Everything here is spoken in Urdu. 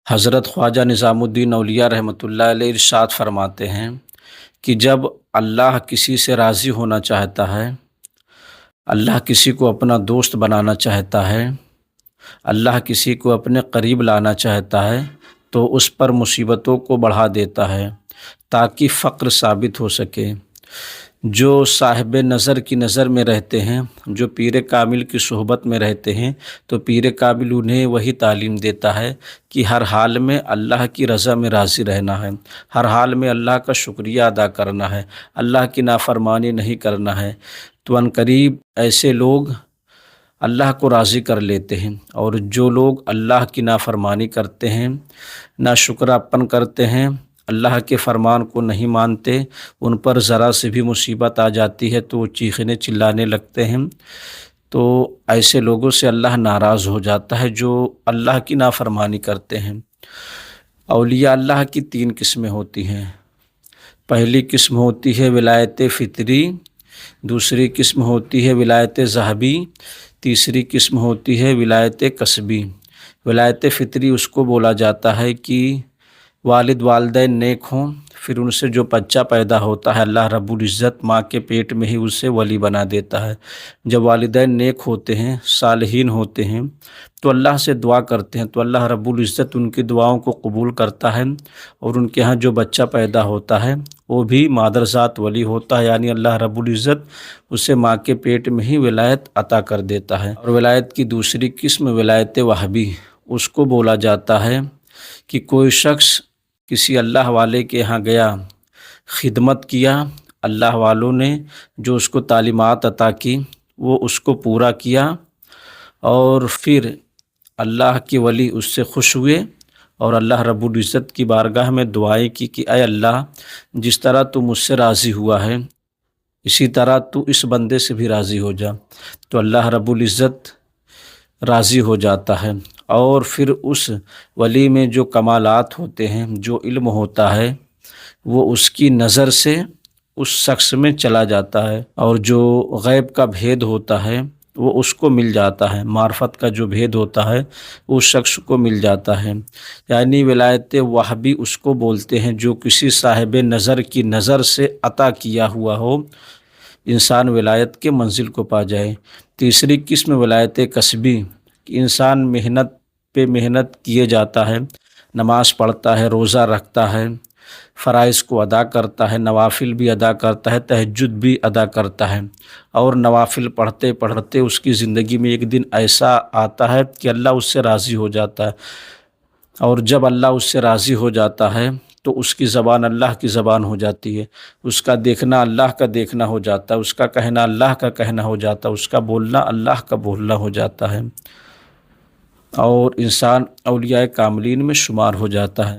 حضرت خواجہ نظام الدین اولیاء رحمۃ اللہ علیہ ارشاد فرماتے ہیں کہ جب اللہ کسی سے راضی ہونا چاہتا ہے، اللہ کسی کو اپنا دوست بنانا چاہتا ہے، اللہ کسی کو اپنے قریب لانا چاہتا ہے تو اس پر مصیبتوں کو بڑھا دیتا ہے تاکہ فقر ثابت ہو سکے۔ جو صاحب نظر کی نظر میں رہتے ہیں، جو پیر کامل کی صحبت میں رہتے ہیں، تو پیر کامل انہیں وہی تعلیم دیتا ہے کہ ہر حال میں اللہ کی رضا میں راضی رہنا ہے، ہر حال میں اللہ کا شکریہ ادا کرنا ہے، اللہ کی نافرمانی نہیں کرنا ہے۔ تو عنقریب ایسے لوگ اللہ کو راضی کر لیتے ہیں، اور جو لوگ اللہ کی نافرمانی کرتے ہیں، ناشکراپن کرتے ہیں، اللہ کے فرمان کو نہیں مانتے، ان پر ذرا سے بھی مصیبت آ جاتی ہے تو وہ چیخنے چلانے لگتے ہیں۔ تو ایسے لوگوں سے اللہ ناراض ہو جاتا ہے جو اللہ کی نافرمانی کرتے ہیں۔ اولیاء اللہ کی 3 قسمیں ہوتی ہیں۔ پہلی قسم ہوتی ہے ولایت فطری، دوسری قسم ہوتی ہے ولایت ذہبی، تیسری قسم ہوتی ہے ولایت کسبی۔ ولایت فطری اس کو بولا جاتا ہے کہ والد والدین نیک ہوں، پھر ان سے جو بچہ پیدا ہوتا ہے اللہ رب العزت ماں کے پیٹ میں ہی اسے ولی بنا دیتا ہے۔ جب والدین نیک ہوتے ہیں، صالحین ہوتے ہیں، تو اللہ سے دعا کرتے ہیں تو اللہ رب العزت ان کی دعاؤں کو قبول کرتا ہے، اور ان کے ہاں جو بچہ پیدا ہوتا ہے وہ بھی مادرزات ولی ہوتا ہے، یعنی اللہ رب العزت اسے ماں کے پیٹ میں ہی ولایت عطا کر دیتا ہے۔ اور ولایت کی دوسری قسم ولایت وہبی، اس کو بولا جاتا ہے کہ کوئی شخص کسی اللہ والے کے ہاں گیا، خدمت کیا، اللہ والوں نے جو اس کو تعلیمات عطا کی وہ اس کو پورا کیا، اور پھر اللہ کے ولی اس سے خوش ہوئے اور اللہ رب العزت کی بارگاہ میں دعائیں کی کہ اے اللہ، جس طرح تو مجھ سے راضی ہوا ہے اسی طرح تو اس بندے سے بھی راضی ہو جا، تو اللہ رب العزت راضی ہو جاتا ہے، اور پھر اس ولی میں جو کمالات ہوتے ہیں، جو علم ہوتا ہے، وہ اس کی نظر سے اس شخص میں چلا جاتا ہے، اور جو غیب کا بھید ہوتا ہے وہ اس کو مل جاتا ہے، معرفت کا جو بھید ہوتا ہے وہ اس شخص کو مل جاتا ہے۔ یعنی ولایت وہبی اس کو بولتے ہیں جو کسی صاحب نظر کی نظر سے عطا کیا ہوا ہو، انسان ولایت کے منزل کو پا جائے۔ تیسری قسم ولایت کسبی، کہ انسان محنت پہ محنت کیے جاتا ہے، نماز پڑھتا ہے، روزہ رکھتا ہے، فرائض کو ادا کرتا ہے، نوافل بھی ادا کرتا ہے، تہجد بھی ادا کرتا ہے، اور نوافل پڑھتے پڑھتے اس کی زندگی میں ایک دن ایسا آتا ہے کہ اللہ اس سے راضی ہو جاتا ہے، اور جب اللہ اس سے راضی ہو جاتا ہے تو اس کی زبان اللہ کی زبان ہو جاتی ہے، اس کا دیکھنا اللہ کا دیکھنا ہو جاتا ہے، اس کا کہنا اللہ کا کہنا ہو جاتا ہے، اس کا بولنا اللہ کا بولنا ہو جاتا ہے، اور انسان اولیاء کاملین میں شمار ہو جاتا ہے۔